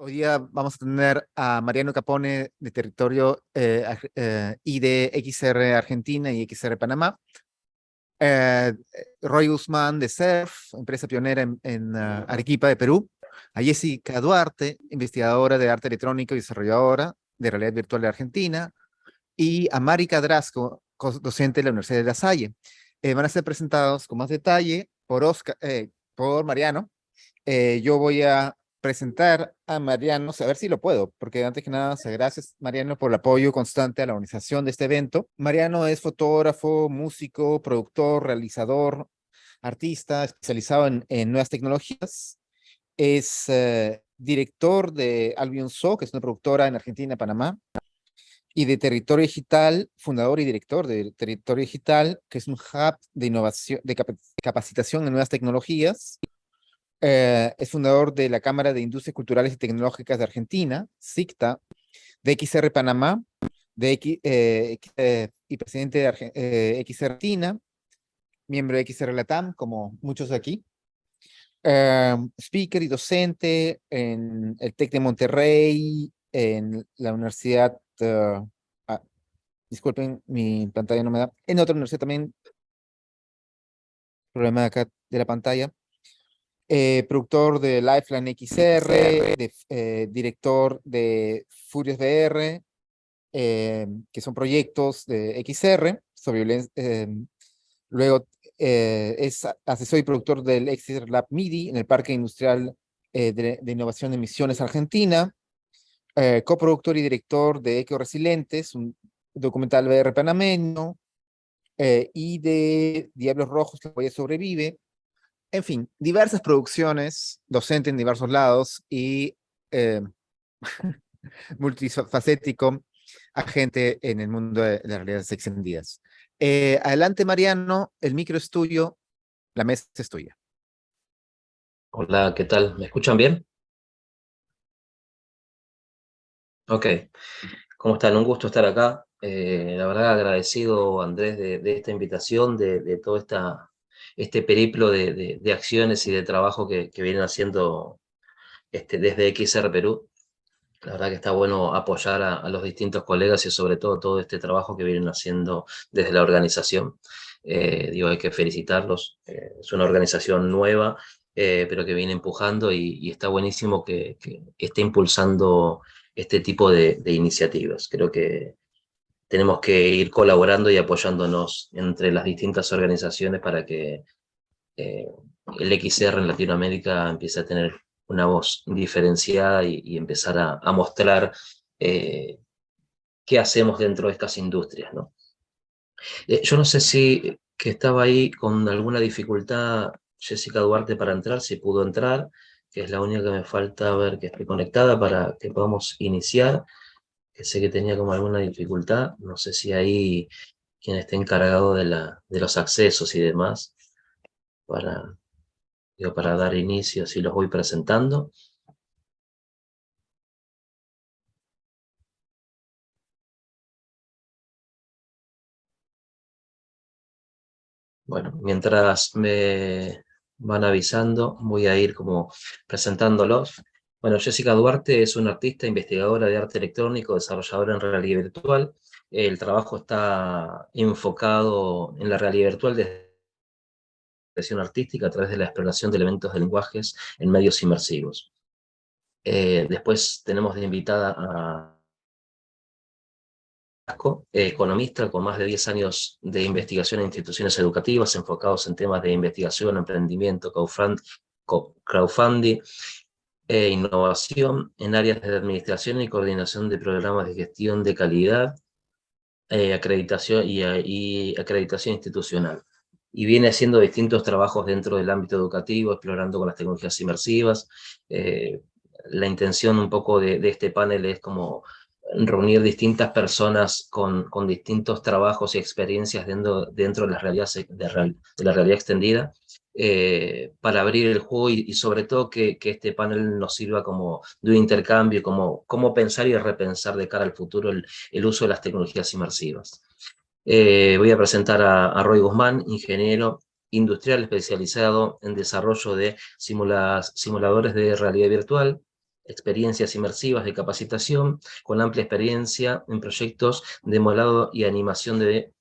Hoy día vamos a tener a Mariano Capone de territorio y de XR Argentina y XR Panamá. eh, Roy Guzmán de CERF, empresa pionera en Arequipa de Perú. A Jessica Duarte, investigadora de arte electrónico y desarrolladora de realidad virtual de Argentina. Y a Mari Cadrasco, docente de la Universidad de La Salle. Van a ser presentados con más detalle por Mariano. Yo voy a presentar a Mariano, a ver si lo puedo, porque antes que nada, gracias Mariano por el apoyo constante a la organización de este evento. Mariano es fotógrafo, músico, productor, realizador, artista especializado en nuevas tecnologías. Es director de Albion So, que es una productora en Argentina, Panamá, y de Territorio Digital, fundador y director de Territorio Digital, que es un hub de innovación, de capacitación en nuevas tecnologías. Es fundador de la Cámara de Industrias Culturales y Tecnológicas de Argentina, SICTA, de XR Panamá, y presidente de XR Argentina, miembro de XR Latam, como muchos de aquí. Speaker y docente en el TEC de Monterrey, en la Universidad, ah, disculpen, mi pantalla no me da, en otra universidad también, problema de acá de la pantalla. Productor de Lifeline XR, director de Furious VR, que son proyectos de XR sobre violencia. Luego es asesor y productor del XR Lab MIDI en el Parque Industrial de Innovación de Misiones, Argentina. Coproductor y director de Eco Resilientes, un documental VR panameño, y de Diablos Rojos, La Huella Sobrevive. En fin, diversas producciones, docente en diversos lados y eh, multifacético, agente en el mundo de las realidades extendidas. Adelante, Mariano, el micro es tuyo, la mesa es tuya. Hola, ¿qué tal? ¿Me escuchan bien? Ok, ¿cómo están? Un gusto estar acá. La verdad agradecido, Andrés, de esta invitación, de todo este periplo de acciones y de trabajo que vienen haciendo desde XR Perú. La verdad que está bueno apoyar a los distintos colegas y sobre todo este trabajo que vienen haciendo desde la organización. Digo, hay que felicitarlos. Es una organización nueva, pero que viene empujando y está buenísimo que esté impulsando este tipo de iniciativas. Creo que tenemos que ir colaborando y apoyándonos entre las distintas organizaciones para que eh, el XR en Latinoamérica empiece a tener una voz diferenciada y empezar a mostrar eh, qué hacemos dentro de estas industrias, ¿no? Yo no sé si que estaba ahí con alguna dificultad Jessica Duarte para entrar, si pudo entrar, que es la única que me falta ver que esté conectada para que podamos iniciar, que sé que tenía como alguna dificultad, no sé si ahí quien esté encargado de los accesos y demás, para, digo, para dar inicio, si los voy presentando. Bueno, mientras me van avisando, voy a ir como presentándolos. Bueno, Jessica Duarte es una artista, investigadora de arte electrónico, desarrolladora en realidad virtual. El trabajo está enfocado en la realidad virtual desde la expresión artística a través de la exploración de elementos de lenguajes en medios inmersivos. Después tenemos de invitada a economista con más de 10 años de investigación en instituciones educativas enfocados en temas de investigación, emprendimiento, crowdfunding e innovación en áreas de administración y coordinación de programas de gestión de calidad, acreditación y acreditación institucional. Y viene haciendo distintos trabajos dentro del ámbito educativo, explorando con las tecnologías inmersivas. La intención un poco de este panel es como reunir distintas personas con distintos trabajos y experiencias dentro de de la realidad extendida, para abrir el juego y sobre todo que este panel nos sirva como de un intercambio, como cómo pensar y repensar de cara al futuro el uso de las tecnologías inmersivas. Voy a presentar a Roy Guzmán, ingeniero industrial especializado en desarrollo de simuladores de realidad virtual. experiencias inmersivas de capacitación, con amplia experiencia en proyectos de modelado y animación de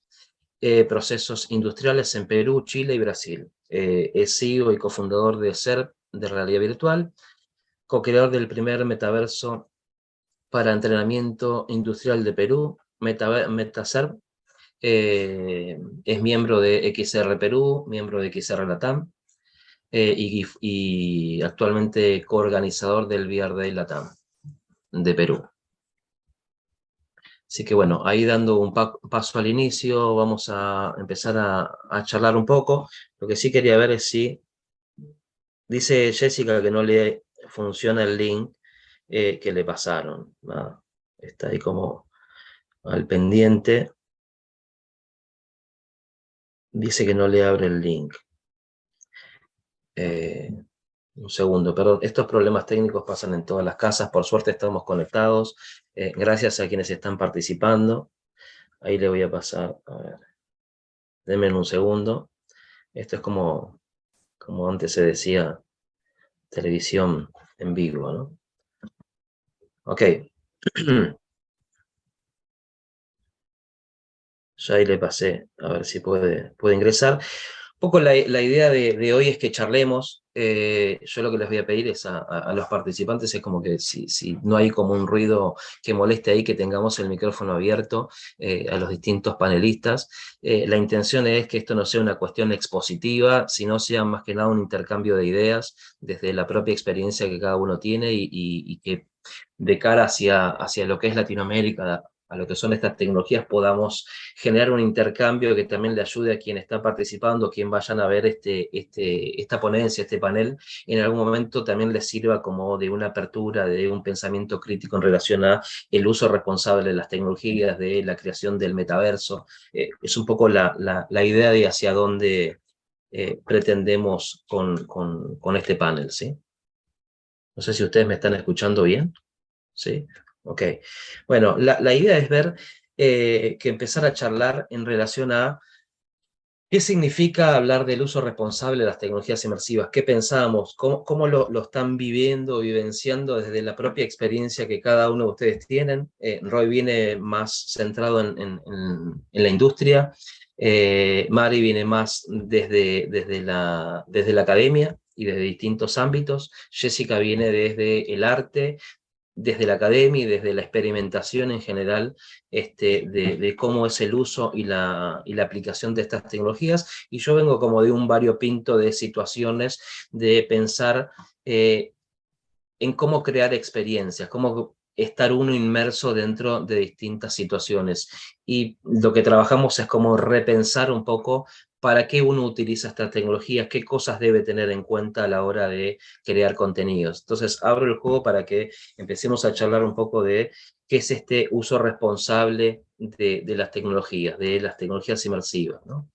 procesos industriales en Perú, Chile y Brasil. Es CEO y cofundador de SERP de realidad virtual, co-creador del primer metaverso para entrenamiento industrial de Perú, MetaSerp. Es miembro de XR Perú, miembro de XR Latam, y actualmente coorganizador del VR Day Latam de Perú. Así que bueno, ahí dando un paso al inicio, vamos a empezar a charlar un poco. Lo que sí quería ver es si, dice Jessica que no le funciona el link que le pasaron. Está ahí como al pendiente. Dice que no le abre el link. Un segundo, perdón. Estos problemas técnicos pasan en todas las casas. Por suerte estamos conectados. Gracias a quienes están participando. Ahí le voy a pasar. A ver. Denme un segundo. Esto es como antes se decía, televisión en vivo, ¿no? Ok. Ya ahí le pasé, a ver si puede ingresar. Un poco la idea de hoy es que charlemos. Yo lo que les voy a pedir es a los participantes es como que si no hay como un ruido que moleste ahí, que tengamos el micrófono abierto a los distintos panelistas. La intención es que esto no sea una cuestión expositiva, sino sea más que nada un intercambio de ideas desde la propia experiencia que cada uno tiene y que de cara hacia lo que es Latinoamérica, a lo que son estas tecnologías, podamos generar un intercambio que también le ayude a quien está participando, quien vayan a ver esta ponencia, este panel, en algún momento también les sirva como de una apertura, de un pensamiento crítico en relación a el uso responsable de las tecnologías, de la creación del metaverso. Es un poco la idea de hacia dónde pretendemos con este panel, ¿sí? No sé si ustedes me están escuchando bien. ¿Sí? Ok. Bueno, la idea es ver que empezar a charlar en relación a qué significa hablar del uso responsable de las tecnologías inmersivas, qué pensamos, cómo lo están viviendo, vivenciando desde la propia experiencia que cada uno de ustedes tienen. Roy viene más centrado en la industria, Mari viene más desde la academia y desde distintos ámbitos, Jessica viene desde el arte, desde la academia y desde la experimentación en general de cómo es el uso y la aplicación de estas tecnologías, y yo vengo como de un variopinto de situaciones de pensar en cómo crear experiencias, cómo estar uno inmerso dentro de distintas situaciones. Y lo que trabajamos es como repensar un poco para qué uno utiliza estas tecnologías, qué cosas debe tener en cuenta a la hora de crear contenidos. Entonces, abro el juego para que empecemos a charlar un poco de qué es este uso responsable de las tecnologías inmersivas, ¿no?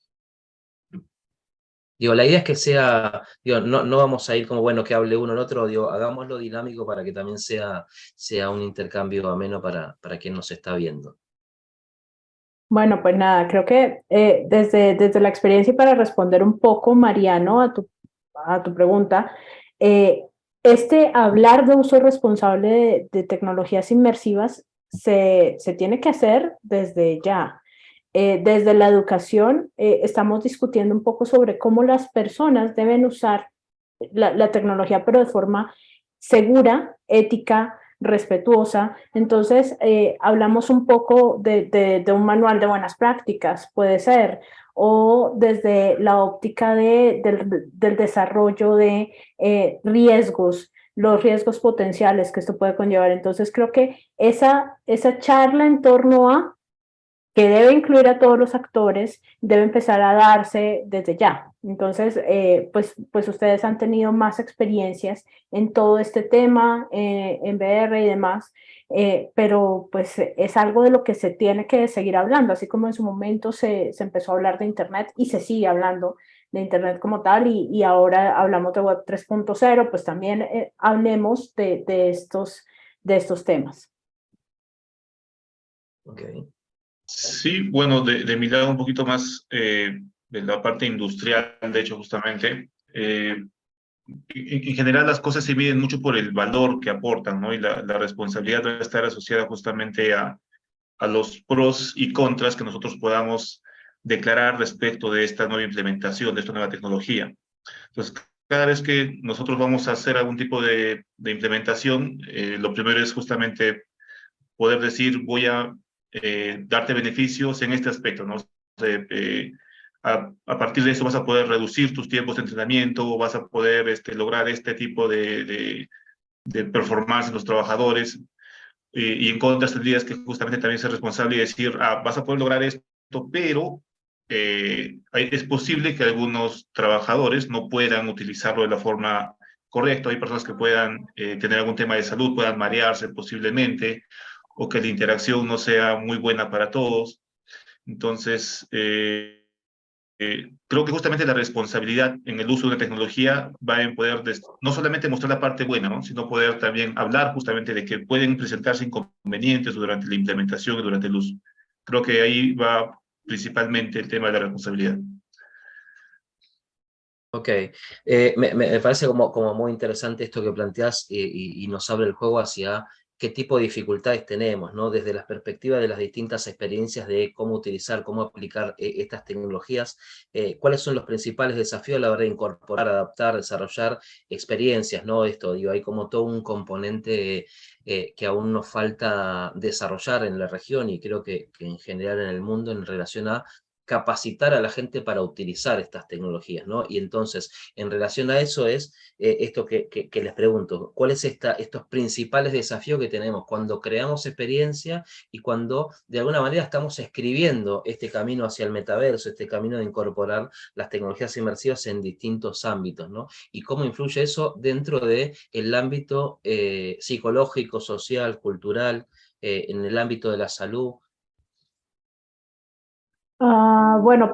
Digo, la idea es que sea, digo, no vamos a ir como, bueno, que hable uno el otro, digo, hagámoslo dinámico para que también sea un intercambio ameno para quien nos está viendo. Bueno, pues nada, creo que desde la experiencia y para responder un poco, Mariano, a tu pregunta, eh, hablar de uso responsable de tecnologías inmersivas se tiene que hacer desde ya. Desde la educación estamos discutiendo un poco sobre cómo las personas deben usar la tecnología, pero de forma segura, ética, respetuosa. Entonces, hablamos un poco de un manual de buenas prácticas, puede ser, o desde la óptica del desarrollo de riesgos, los riesgos potenciales que esto puede conllevar. Entonces, creo que esa charla en torno a que debe incluir a todos los actores, debe empezar a darse desde ya. Entonces, pues ustedes han tenido más experiencias en todo este tema, en VR y demás, pero pues es algo de lo que se tiene que seguir hablando, así como en su momento se empezó a hablar de Internet y se sigue hablando de Internet como tal, y ahora hablamos de Web 3.0, pues también hablemos de estos temas. Okay. Sí, bueno, de mi lado un poquito más de la parte industrial, de hecho, justamente. en general las cosas se miden mucho por el valor que aportan, ¿no? Y la responsabilidad debe estar asociada justamente a los pros y contras que nosotros podamos declarar respecto de esta nueva implementación, de esta nueva tecnología. Entonces, cada vez que nosotros vamos a hacer algún tipo de implementación, lo primero es justamente poder decir, voy a darte beneficios en este aspecto, ¿no? A partir de eso vas a poder reducir tus tiempos de entrenamiento, vas a poder lograr este tipo de performance en los trabajadores, y en contra tendrías que justamente también ser responsable y decir, vas a poder lograr esto, pero es posible que algunos trabajadores no puedan utilizarlo de la forma correcta. Hay personas que puedan tener algún tema de salud, puedan marearse posiblemente, o que la interacción no sea muy buena para todos. Entonces, creo que justamente la responsabilidad en el uso de una tecnología va en poder no solamente mostrar la parte buena, ¿no? Sino poder también hablar justamente de que pueden presentarse inconvenientes durante la implementación y durante el uso. Creo que ahí va principalmente el tema de la responsabilidad. Ok, me parece como muy interesante esto que planteás y nos abre el juego hacia qué tipo de dificultades tenemos, ¿no? Desde la perspectiva de las distintas experiencias de cómo utilizar, cómo aplicar estas tecnologías, cuáles son los principales desafíos a la hora de incorporar, adaptar, desarrollar experiencias, ¿no? Esto, digo, hay como todo un componente que aún nos falta desarrollar en la región y creo que en general en el mundo en relación a capacitar a la gente para utilizar estas tecnologías, ¿no? Y entonces, en relación a eso es esto que les pregunto, ¿cuáles estos principales desafíos que tenemos cuando creamos experiencia y cuando de alguna manera estamos escribiendo este camino hacia el metaverso, este camino de incorporar las tecnologías inmersivas en distintos ámbitos, ¿no? Y cómo influye eso dentro del ámbito psicológico, social, cultural, en el ámbito de la salud? Bueno,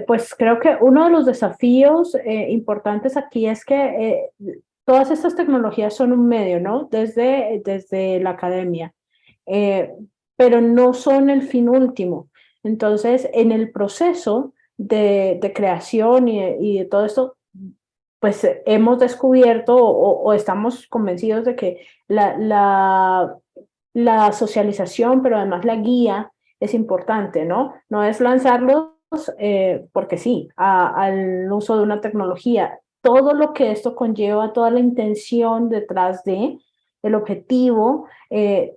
pues creo que uno de los desafíos importantes aquí es que todas estas tecnologías son un medio, ¿no? Desde la academia, eh, pero no son el fin último. Entonces, en el proceso de creación y de todo esto, pues hemos descubierto o estamos convencidos de que la socialización, pero además la guía es importante, ¿no? No es lanzarlos porque sí, al uso de una tecnología. Todo lo que esto conlleva, toda la intención detrás de el objetivo,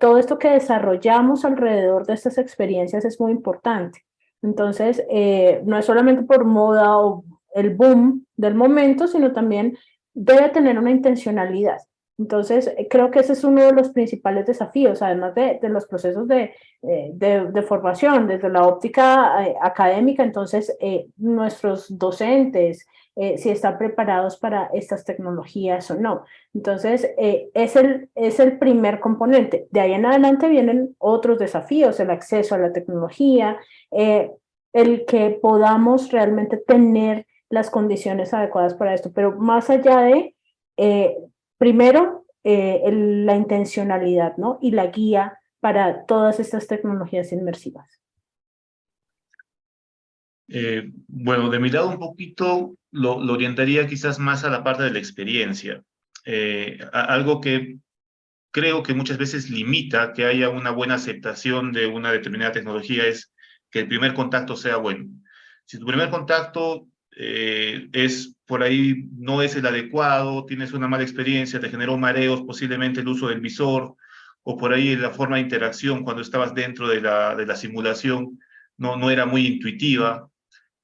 todo esto que desarrollamos alrededor de estas experiencias es muy importante. Entonces, no es solamente por moda o el boom del momento, sino también debe tener una intencionalidad. Entonces, creo que ese es uno de los principales desafíos, además de los procesos de formación desde la óptica académica. Entonces, nuestros docentes, si están preparados para estas tecnologías o no. Entonces, es el primer componente. De ahí en adelante vienen otros desafíos, el acceso a la tecnología, el que podamos realmente tener las condiciones adecuadas para esto. Pero más allá de, primero, la intencionalidad, ¿no? Y la guía para todas estas tecnologías inmersivas. Bueno, de mi lado un poquito lo orientaría quizás más a la parte de la experiencia. Algo que creo que muchas veces limita que haya una buena aceptación de una determinada tecnología es que el primer contacto sea bueno. Si tu primer contacto es por ahí, no es el adecuado, tienes una mala experiencia, te generó mareos, posiblemente el uso del visor, o por ahí la forma de interacción cuando estabas dentro de la simulación no era muy intuitiva,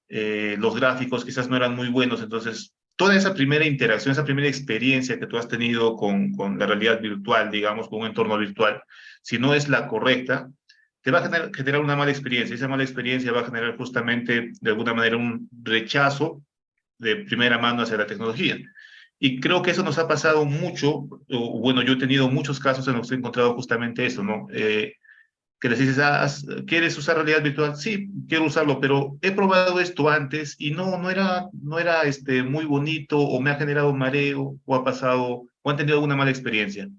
los gráficos quizás no eran muy buenos, entonces toda esa primera interacción, esa primera experiencia que tú has tenido con la realidad virtual, digamos, con un entorno virtual, si no es la correcta, te va a generar una mala experiencia. Esa mala experiencia va a generar justamente, de alguna manera, un rechazo de primera mano hacia la tecnología. Y creo que eso nos ha pasado mucho, o bueno, yo he tenido muchos casos en los que he encontrado justamente eso, ¿no? Que les dices, ¿quieres usar realidad virtual? Sí, quiero usarlo, pero he probado esto antes y no era muy bonito, o me ha generado mareo, o ha pasado, o han tenido alguna mala experiencia.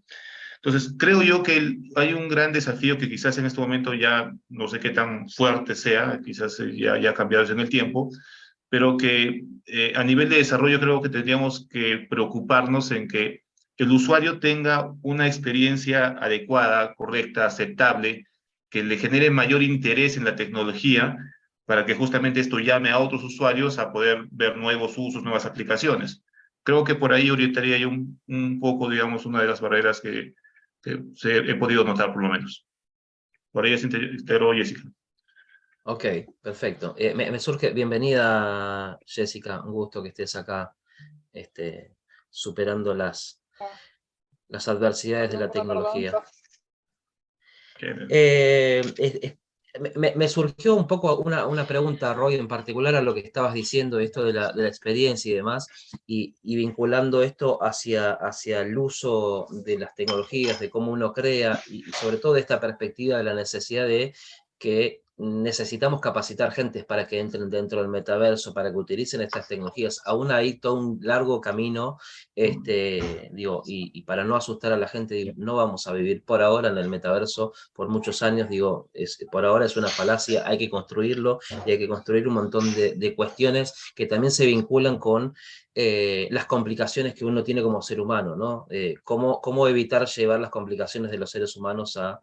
Entonces, creo yo que hay un gran desafío que quizás en este momento ya no sé qué tan fuerte sea, quizás ya ha cambiado en el tiempo, pero que a nivel de desarrollo creo que tendríamos que preocuparnos en que el usuario tenga una experiencia adecuada, correcta, aceptable, que le genere mayor interés en la tecnología, para que justamente esto llame a otros usuarios a poder ver nuevos usos, nuevas aplicaciones. Creo que por ahí orientaría yo un poco, digamos, una de las barreras que he podido notar por lo menos. Por ahí integró Jessica. Ok, perfecto. Me surge, bienvenida Jessica, un gusto que estés acá superando las adversidades de la tecnología. Me surgió un poco una pregunta, Roy, en particular a lo que estabas diciendo, esto de la experiencia y demás, y vinculando esto hacia el uso de las tecnologías, de cómo uno crea, y sobre todo de esta perspectiva de la necesidad de que necesitamos capacitar gentes para que entren dentro del metaverso, para que utilicen estas tecnologías. Aún hay todo un largo camino, digo, y para no asustar a la gente, digo, no vamos a vivir por ahora en el metaverso por muchos años, digo, por ahora es una falacia, hay que construirlo y hay que construir un montón de cuestiones que también se vinculan con las complicaciones que uno tiene como ser humano, ¿no? Cómo evitar llevar las complicaciones de los seres humanos a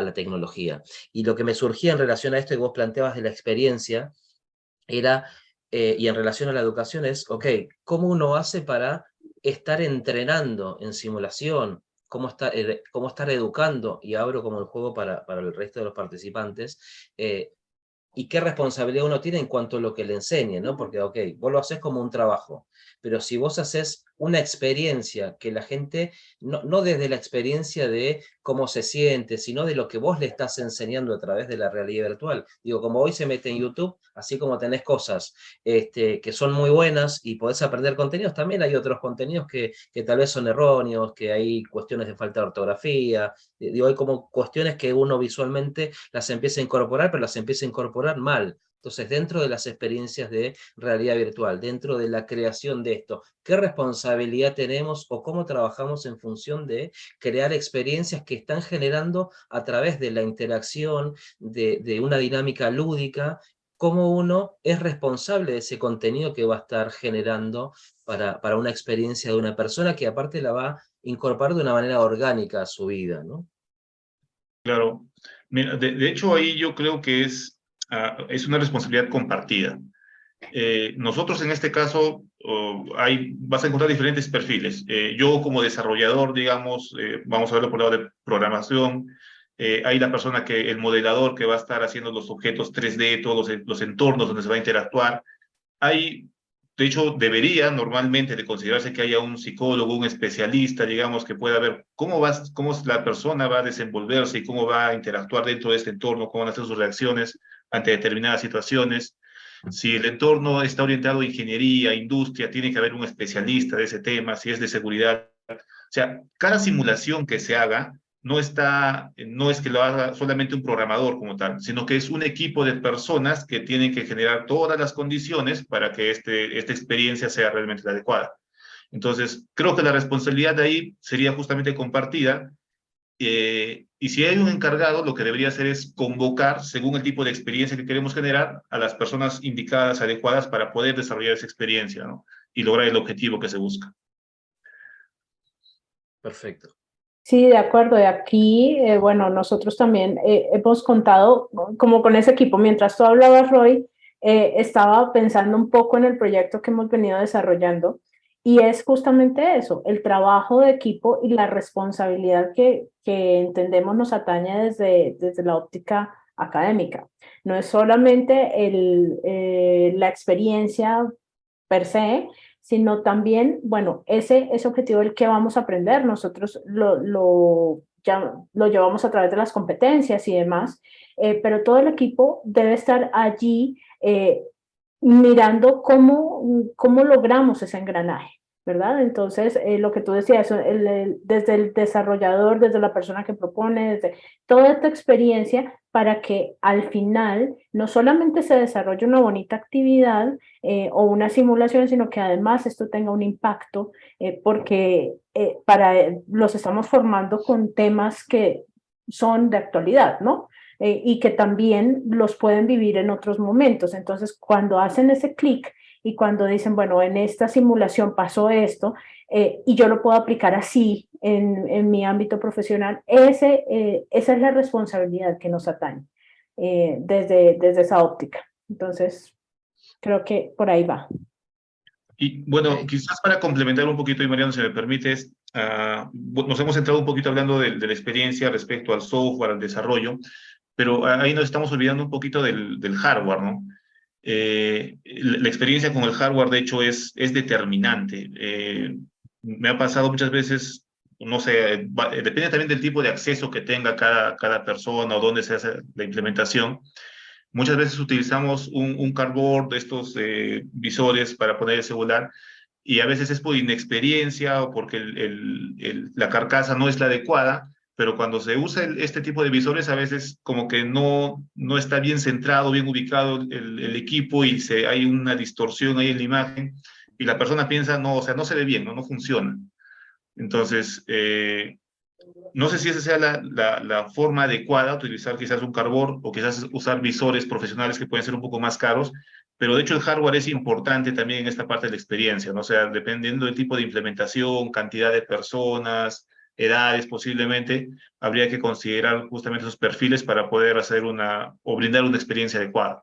la tecnología. Y lo que me surgía en relación a esto que vos planteabas de la experiencia era, y en relación a la educación es, ok, ¿cómo uno hace para estar entrenando en simulación? ¿Cómo estar educando? Y abro como el juego para el resto de los participantes. Y qué responsabilidad uno tiene en cuanto a lo que le enseñe, ¿no? Porque, ok, vos lo haces como un trabajo, pero si vos haces una experiencia que la gente, no desde la experiencia de cómo se siente, sino de lo que vos le estás enseñando a través de la realidad virtual. Digo, como hoy se mete en YouTube, así como tenés cosas que son muy buenas y podés aprender contenidos, también hay otros contenidos que tal vez son erróneos, que hay cuestiones de falta de ortografía, digo, hay como cuestiones que uno visualmente las empieza a incorporar, pero las empieza a incorporar mal. Entonces, dentro de las experiencias de realidad virtual, dentro de la creación de esto, ¿qué responsabilidad tenemos o cómo trabajamos en función de crear experiencias que están generando a través de la interacción, de una dinámica lúdica? ¿Cómo uno es responsable de ese contenido que va a estar generando para una experiencia de una persona que aparte la va a incorporar de una manera orgánica a su vida, ¿no? Claro. Mira, de hecho, ahí yo creo que es una responsabilidad compartida. Nosotros en este caso vas a encontrar diferentes perfiles. Yo como desarrollador, digamos, vamos a verlo por el lado de programación, hay la persona el modelador que va a estar haciendo los objetos 3D, todos los entornos donde se va a interactuar. De hecho, debería normalmente de considerarse que haya un psicólogo, un especialista, digamos, que pueda ver cómo la persona va a desenvolverse y cómo va a interactuar dentro de este entorno, cómo van a ser sus reacciones ante determinadas situaciones. Si el entorno está orientado a ingeniería, industria, tiene que haber un especialista de ese tema, si es de seguridad. O sea, cada simulación que se haga no es que lo haga solamente un programador como tal, sino que es un equipo de personas que tienen que generar todas las condiciones para que esta experiencia sea realmente la adecuada. Entonces, creo que la responsabilidad de ahí sería justamente compartida, y si hay un encargado, lo que debería hacer es convocar, según el tipo de experiencia que queremos generar, a las personas indicadas, adecuadas para poder desarrollar esa experiencia, ¿no? Y lograr el objetivo que se busca. Perfecto. Sí, de acuerdo. Y aquí, bueno, nosotros también hemos contado como con ese equipo. Mientras tú hablabas, Roy, estaba pensando un poco en el proyecto que hemos venido desarrollando y es justamente eso, el trabajo de equipo y la responsabilidad que entendemos nos atañe desde la óptica académica. No es solamente la experiencia per se, sino también, bueno, ese objetivo del que vamos a aprender, nosotros lo llevamos a través de las competencias y demás, pero todo el equipo debe estar allí mirando cómo logramos ese engranaje, ¿verdad? Entonces, lo que tú decías, desde el desarrollador, desde la persona que propone, desde toda esta experiencia, para que al final no solamente se desarrolle una bonita actividad o una simulación, sino que además esto tenga un impacto, porque los estamos formando con temas que son de actualidad, ¿no? y que también los pueden vivir en otros momentos. Entonces, cuando hacen ese clic y cuando dicen, bueno, en esta simulación pasó esto, y yo lo puedo aplicar así en mi ámbito profesional, esa es la responsabilidad que nos atañe desde esa óptica. Entonces, creo que por ahí va. Y bueno, Ok. quizás para complementar un poquito, y Mariano, si me permites, nos hemos centrado un poquito hablando de la experiencia respecto al software, al desarrollo, pero ahí nos estamos olvidando un poquito del hardware, ¿no? La experiencia con el hardware, de hecho, es determinante. Me ha pasado muchas veces, no sé, depende también del tipo de acceso que tenga cada persona o dónde se hace la implementación. Muchas veces utilizamos un cardboard, estos visores para poner el celular, y a veces es por inexperiencia o porque la carcasa no es la adecuada, pero cuando se usa este tipo de visores, a veces como que no está bien centrado, bien ubicado el equipo y hay una distorsión ahí en la imagen y la persona piensa, no, o sea, no se ve bien, no funciona. Entonces, no sé si esa sea la forma adecuada, utilizar quizás un cardboard o quizás usar visores profesionales que pueden ser un poco más caros, pero de hecho el hardware es importante también en esta parte de la experiencia, ¿no? O sea, dependiendo del tipo de implementación, cantidad de personas, edades posiblemente, habría que considerar justamente esos perfiles para poder hacer o brindar una experiencia adecuada.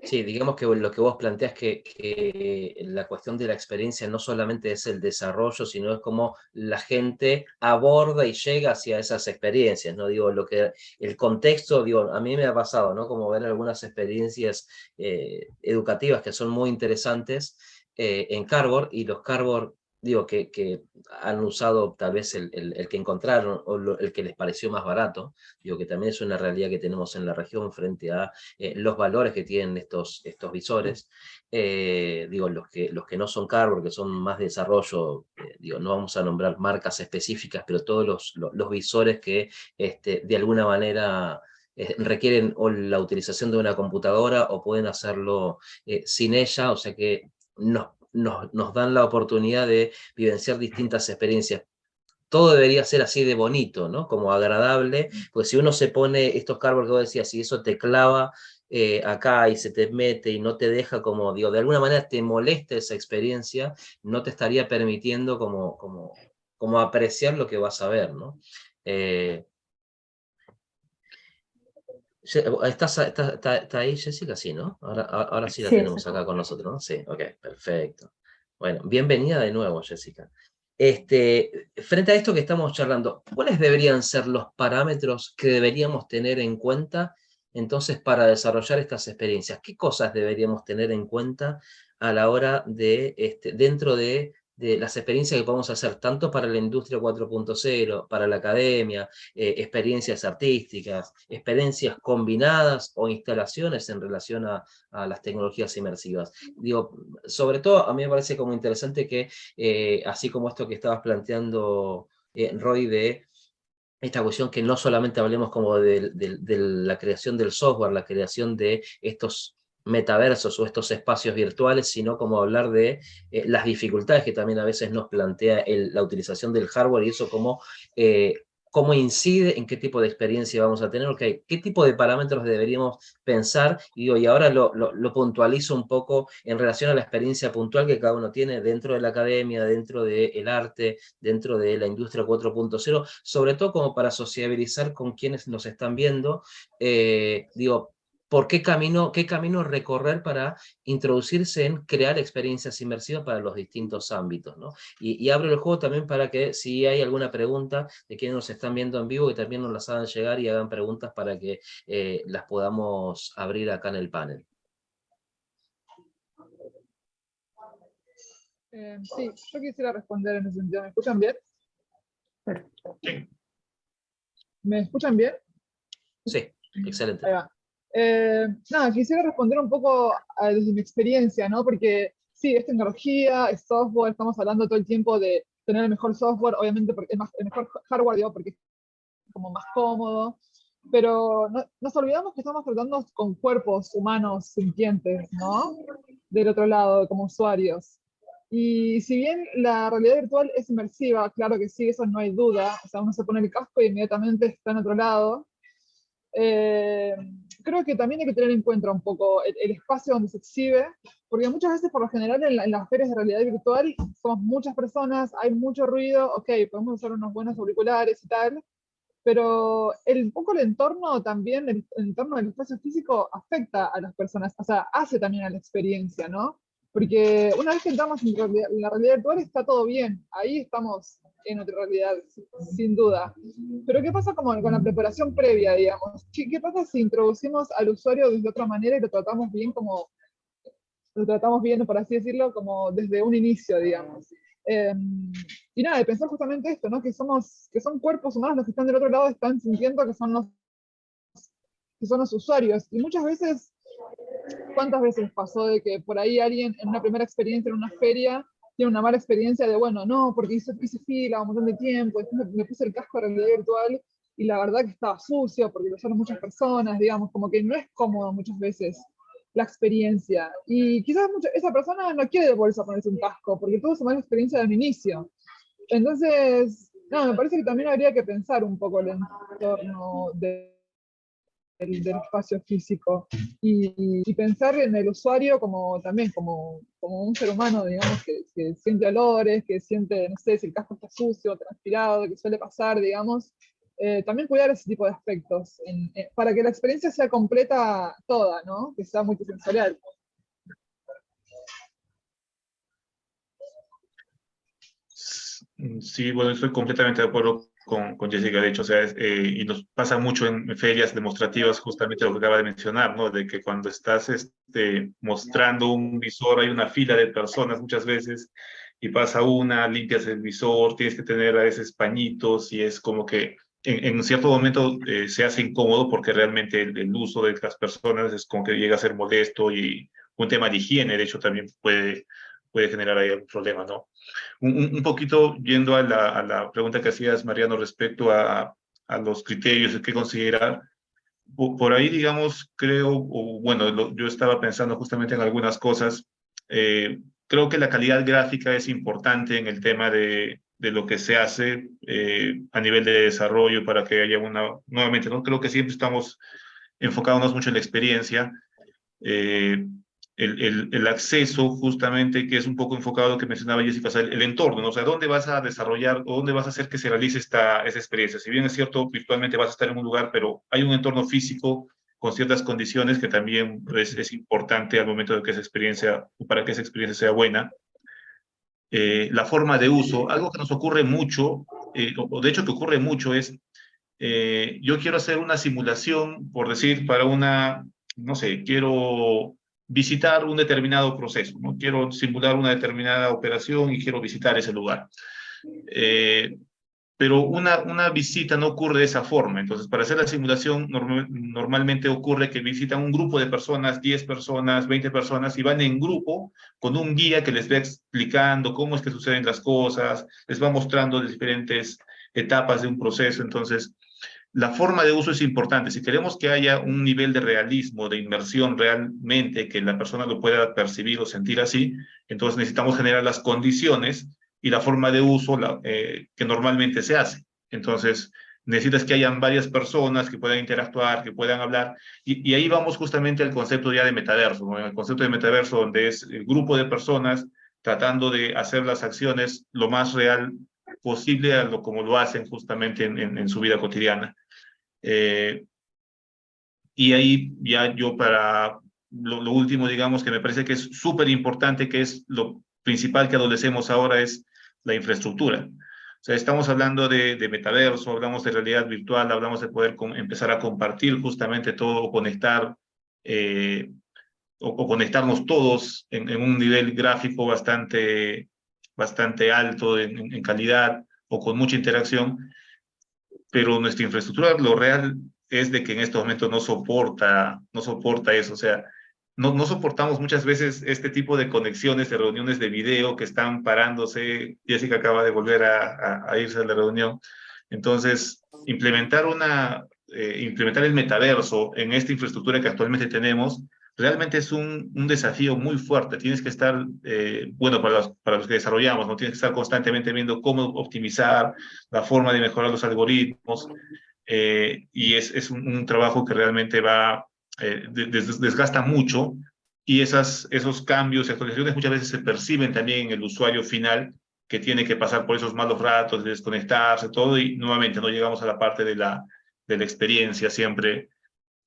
Sí, digamos que lo que vos planteás que la cuestión de la experiencia no solamente es el desarrollo, sino es cómo la gente aborda y llega hacia esas experiencias, ¿no? Digo, el contexto, digo, a mí me ha pasado, ¿no? Como ver algunas experiencias educativas que son muy interesantes en Cardboard, y los Cardboard, digo, que han usado tal vez el que encontraron o el que les pareció más barato, digo, que también es una realidad que tenemos en la región frente a los valores que tienen estos visores, digo, los que no son cardboard, que son más de desarrollo, digo, no vamos a nombrar marcas específicas, pero todos los visores que de alguna manera requieren o la utilización de una computadora o pueden hacerlo sin ella, o sea que nos dan la oportunidad de vivenciar distintas experiencias. Todo debería ser así de bonito, ¿no? Como agradable, pues si uno se pone estos cardboard que vos decías, si eso te clava acá y se te mete y no te deja como, digo, de alguna manera te molesta esa experiencia, no te estaría permitiendo como apreciar lo que vas a ver, ¿no? ¿Está ahí Jessica? Sí, ¿no? Ahora sí la Sí, tenemos acá con nosotros, ¿no? Sí, ok, perfecto. Bueno, bienvenida de nuevo, Jessica. Frente a esto que estamos charlando, ¿cuáles deberían ser los parámetros que deberíamos tener en cuenta entonces para desarrollar estas experiencias? ¿Qué cosas deberíamos tener en cuenta a la hora dentro de las experiencias que podemos hacer, tanto para la industria 4.0, para la academia, experiencias artísticas, experiencias combinadas o instalaciones en relación a las tecnologías inmersivas? Digo, sobre todo a mí me parece como interesante que, así como esto que estabas planteando, Roy, de esta cuestión que no solamente hablemos como de la creación del software, la creación de estos metaversos o estos espacios virtuales, sino como hablar de las dificultades que también a veces nos plantea la utilización del hardware y eso cómo incide en qué tipo de experiencia vamos a tener, okay, qué tipo de parámetros deberíamos pensar, y ahora lo puntualizo un poco en relación a la experiencia puntual que cada uno tiene dentro de la academia, dentro del arte, dentro de la industria 4.0, sobre todo como para sociabilizar con quienes nos están viendo, digo, ¿por qué camino recorrer para introducirse en crear experiencias inmersivas para los distintos ámbitos, ¿no? Y abro el juego también para que si hay alguna pregunta de quienes nos están viendo en vivo, que también nos las hagan llegar y hagan preguntas para que las podamos abrir acá en el panel. Sí, yo quisiera responder en ese sentido. ¿Me escuchan bien? Sí. ¿Me escuchan bien? Sí, excelente. Ahí va. Nada, quisiera responder un poco desde mi experiencia, ¿no? Porque sí, es tecnología, es software, estamos hablando todo el tiempo de tener el mejor software, obviamente porque es el mejor hardware, digo, porque es como más cómodo, pero nos olvidamos que estamos tratando con cuerpos humanos sintientes, ¿no? Del otro lado, como usuarios. Y si bien la realidad virtual es inmersiva, claro que sí, eso no hay duda, o sea, uno se pone el casco y inmediatamente está en otro lado, creo que también hay que tener en cuenta un poco el espacio donde se exhibe, porque muchas veces, por lo general, en las ferias de realidad virtual, somos muchas personas, hay mucho ruido, ok, podemos usar unos buenos auriculares y tal, pero un poco el entorno también, el entorno del espacio físico afecta a las personas, o sea, hace también a la experiencia, ¿no? Porque una vez que entramos en la realidad virtual está todo bien, ahí estamos en otra realidad, sin duda. Pero ¿qué pasa con la preparación previa, digamos? ¿Qué pasa si introducimos al usuario de otra manera y lo tratamos bien por así decirlo, como desde un inicio, digamos? Y nada, de pensar justamente esto, ¿no? Que son cuerpos humanos los que están del otro lado, están sintiendo que son los usuarios. Y muchas veces, ¿cuántas veces pasó de que por ahí alguien en una primera experiencia en una feria tiene una mala experiencia de, bueno, no, porque hice fila un montón de tiempo, después me puse el casco de realidad virtual y la verdad que estaba sucio porque lo usaron muchas personas, digamos, como que no es cómodo muchas veces la experiencia. Y quizás esa persona no quiere volverse a ponerse un casco porque tuvo esa mala experiencia desde el inicio. Entonces, no, me parece que también habría que pensar un poco el entorno del espacio físico y pensar en el usuario también como un ser humano, digamos, que siente olores, que siente, no sé, si el casco está sucio, transpirado, que suele pasar, digamos. También cuidar ese tipo de aspectos para que la experiencia sea completa toda, ¿no? Que sea multisensorial. Sí, bueno, estoy completamente de acuerdo con Jessica, de hecho, o sea, y nos pasa mucho en ferias demostrativas justamente lo que acaba de mencionar, ¿no? De que cuando estás mostrando un visor hay una fila de personas muchas veces y pasa una, limpias el visor, tienes que tener a veces pañitos y es como que en cierto momento se hace incómodo porque realmente el uso de las personas es como que llega a ser molesto y un tema de higiene, de hecho, también puede generar ahí algún problema, ¿no? Un poquito yendo a la pregunta que hacías, Mariano, respecto a los criterios de qué considerar. Por ahí, digamos, creo, o bueno, yo estaba pensando justamente en algunas cosas. Creo que la calidad gráfica es importante en el tema de lo que se hace a nivel de desarrollo para que haya nuevamente, ¿no? Creo que siempre estamos enfocándonos mucho en la experiencia. Eh, el acceso, justamente, que es un poco enfocado a lo que mencionaba Jessica, o sea, el entorno, ¿no? O sea, ¿dónde vas a desarrollar o dónde vas a hacer que se realice esa experiencia? Si bien es cierto, virtualmente vas a estar en un lugar, pero hay un entorno físico con ciertas condiciones que también es importante al momento de que esa experiencia, para que esa experiencia sea buena. La forma de uso, algo que nos ocurre mucho, o de hecho que ocurre mucho es, yo quiero hacer una simulación, por decir, para no sé, quiero visitar un determinado proceso, ¿no? Quiero simular una determinada operación y quiero visitar ese lugar. Pero una visita no ocurre de esa forma. Entonces, para hacer la simulación, normalmente ocurre que visitan un grupo de personas, 10 personas, 20 personas, y van en grupo con un guía que les va explicando cómo es que suceden las cosas, les va mostrando diferentes etapas de un proceso. Entonces, la forma de uso es importante. Si queremos que haya un nivel de realismo, de inmersión realmente, que la persona lo pueda percibir o sentir así, entonces necesitamos generar las condiciones y la forma de uso que normalmente se hace. Entonces, necesitas que hayan varias personas que puedan interactuar, que puedan hablar, y ahí vamos justamente al concepto ya de metaverso, ¿no? El concepto de metaverso, donde es el grupo de personas tratando de hacer las acciones lo más real posible como lo hacen justamente en su vida cotidiana. Y ahí ya yo para lo último, digamos, que me parece que es súper importante, que es lo principal que adolecemos ahora, es la infraestructura. O sea, estamos hablando de metaverso, hablamos de realidad virtual, hablamos de poder empezar a compartir justamente todo, conectar, o conectarnos todos en un nivel gráfico bastante alto en calidad o con mucha interacción, pero nuestra infraestructura, lo real es de que en estos momentos no soporta eso, o sea, no soportamos muchas veces este tipo de conexiones, de reuniones de video que están parándose. Jessica acaba de volver a irse a la reunión. Entonces, implementar el metaverso en esta infraestructura que actualmente tenemos, realmente es un desafío muy fuerte. Tienes que estar, bueno, para los que desarrollamos, ¿no? Tienes que estar constantemente viendo cómo optimizar, la forma de mejorar los algoritmos. y es un trabajo que realmente va, desgasta mucho, y esos cambios y actualizaciones muchas veces se perciben también en el usuario final, que tiene que pasar por esos malos ratos, de desconectarse, todo, y nuevamente no llegamos a la parte de la experiencia siempre,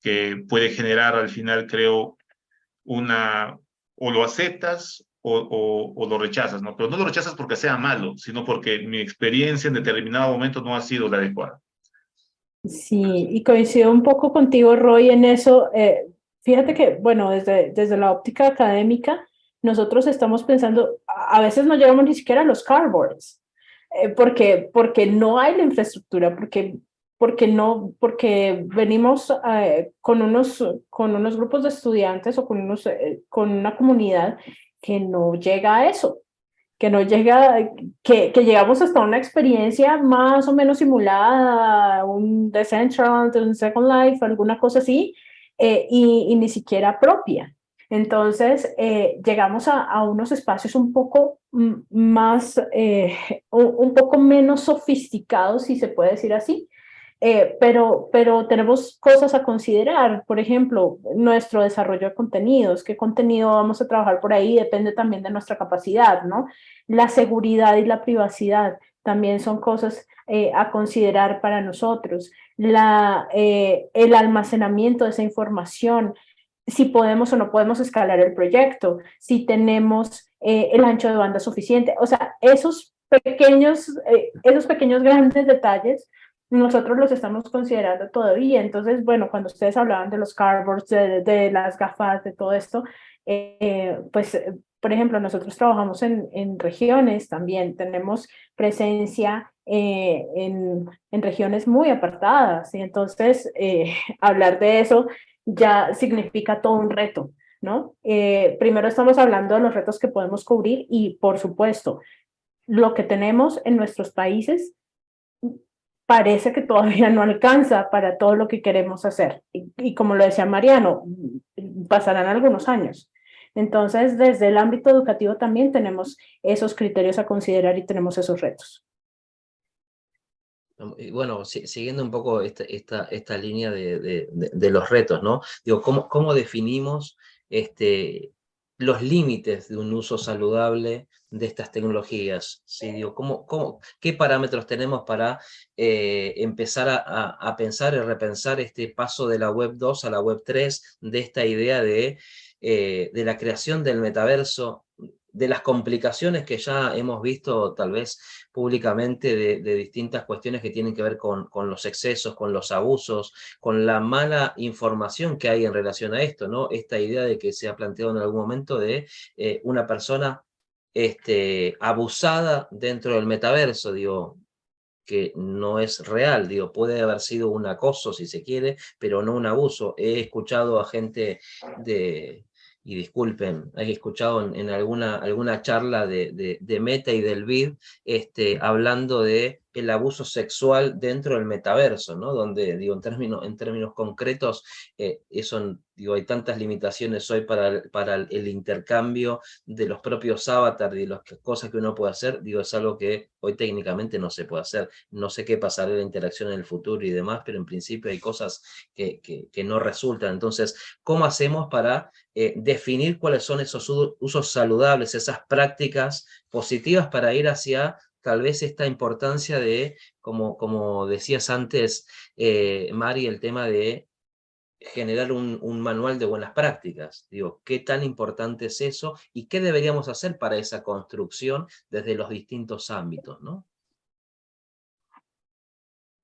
que puede generar al final, creo, o lo aceptas o lo rechazas, ¿no? Pero no lo rechazas porque sea malo, sino porque mi experiencia en determinado momento no ha sido la adecuada. Sí, y coincido un poco contigo, Roy, en eso. Fíjate que, bueno, desde la óptica académica, nosotros estamos pensando, a veces no llegamos ni siquiera a los cardboards, porque no hay la infraestructura, porque venimos con unos grupos de estudiantes o con una comunidad que no llega a eso, que no llega, que llegamos hasta una experiencia más o menos simulada, un Decentraland, un Second Life, alguna cosa así, y ni siquiera propia. Entonces, llegamos a unos espacios un poco más, un poco menos sofisticados, si se puede decir así, pero tenemos cosas a considerar. Por ejemplo, nuestro desarrollo de contenidos, qué contenido vamos a trabajar por ahí, depende también de nuestra capacidad, ¿no? La seguridad y la privacidad también son cosas a considerar para nosotros. El almacenamiento de esa información, si podemos o no podemos escalar el proyecto, si tenemos el ancho de banda suficiente. O sea, esos pequeños grandes detalles nosotros los estamos considerando todavía. Entonces, bueno, cuando ustedes hablaban de los cardboards, de las gafas, de todo esto, pues, por ejemplo, nosotros trabajamos en regiones también, tenemos presencia en regiones muy apartadas, y entonces hablar de eso ya significa todo un reto, ¿no? Primero estamos hablando de los retos que podemos cubrir y, por supuesto, lo que tenemos en nuestros países parece que todavía no alcanza para todo lo que queremos hacer. Y como lo decía Mariano, pasarán algunos años. Entonces, desde el ámbito educativo también tenemos esos criterios a considerar y tenemos esos retos. Y bueno, siguiendo un poco esta línea de los retos, ¿no? Digo, ¿cómo definimos los límites de un uso saludable de estas tecnologías? ¿Sí? Digo, ¿qué parámetros tenemos para empezar a pensar y repensar este paso de la Web 2 a la Web 3, de esta idea de la creación del metaverso, de las complicaciones que ya hemos visto tal vez públicamente de distintas cuestiones que tienen que ver con los excesos, con los abusos, con la mala información que hay en relación a esto, ¿no? Esta idea de que se ha planteado en algún momento de una persona abusada dentro del metaverso, digo, que no es real, digo, puede haber sido un acoso si se quiere, pero no un abuso. He escuchado a gente y disculpen, he escuchado en alguna charla de Meta y del BID, hablando de el abuso sexual dentro del metaverso, ¿no? Donde, digo, en términos concretos, digo, hay tantas limitaciones hoy para el intercambio de los propios avatars y las cosas que uno puede hacer, digo, es algo que hoy técnicamente no se puede hacer. No sé qué pasará en la interacción en el futuro y demás, pero en principio hay cosas que no resultan. Entonces, ¿cómo hacemos para definir cuáles son esos usos saludables, esas prácticas positivas para ir hacia tal vez esta importancia de, como decías antes, Mari, el tema de generar un manual de buenas prácticas? Digo, ¿qué tan importante es eso? ¿Y qué deberíamos hacer para esa construcción desde los distintos ámbitos, ¿no?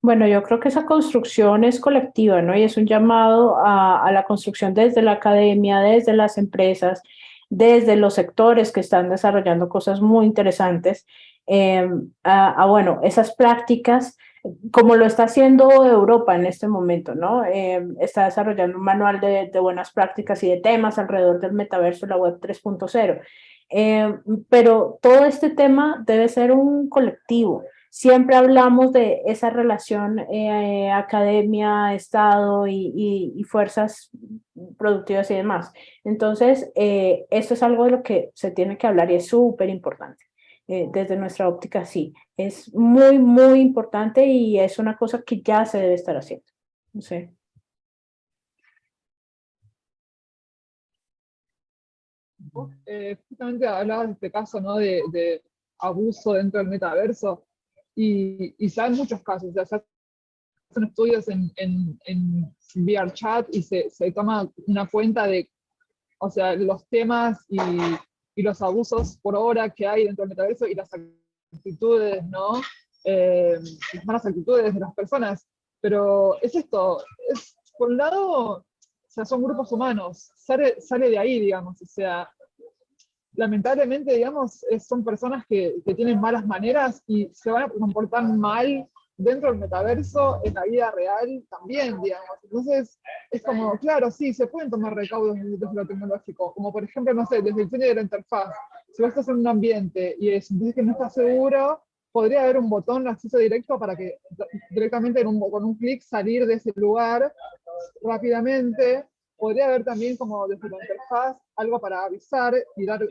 Bueno, yo creo que esa construcción es colectiva, ¿no? Y es un llamado a la construcción desde la academia, desde las empresas, desde los sectores que están desarrollando cosas muy interesantes. Bueno, esas prácticas, como lo está haciendo Europa en este momento, ¿no? Está desarrollando un manual de buenas prácticas y de temas alrededor del metaverso, la web 3.0. Pero todo este tema debe ser un colectivo. Siempre hablamos de esa relación academia, Estado y fuerzas productivas y demás. Entonces, esto es algo de lo que se tiene que hablar y es súper importante. desde nuestra óptica sí. Es muy, muy importante y es una cosa que ya se debe estar haciendo. No sé. Justamente hablabas de este caso, ¿no? de abuso dentro del metaverso, y se dan muchos casos, o sea, se hacen estudios en VRChat y se toma una cuenta de, o sea, los temas y los abusos por hora que hay dentro del metaverso y las actitudes, ¿no? Las malas actitudes de las personas. Pero es esto, es, por un lado, o sea, son grupos humanos, sale de ahí, digamos, o sea, lamentablemente, digamos, son personas que tienen malas maneras y se van a comportar mal dentro del metaverso, en la vida real también, digamos. Entonces, es como, claro, sí, se pueden tomar recaudos desde lo tecnológico, como por ejemplo, no sé, desde el diseño de la interfaz. Si vos estás en un ambiente y sentís que no estás seguro, podría haber un botón de acceso directo para que directamente con un clic salir de ese lugar rápidamente. Podría haber también como desde la interfaz algo para avisar y dar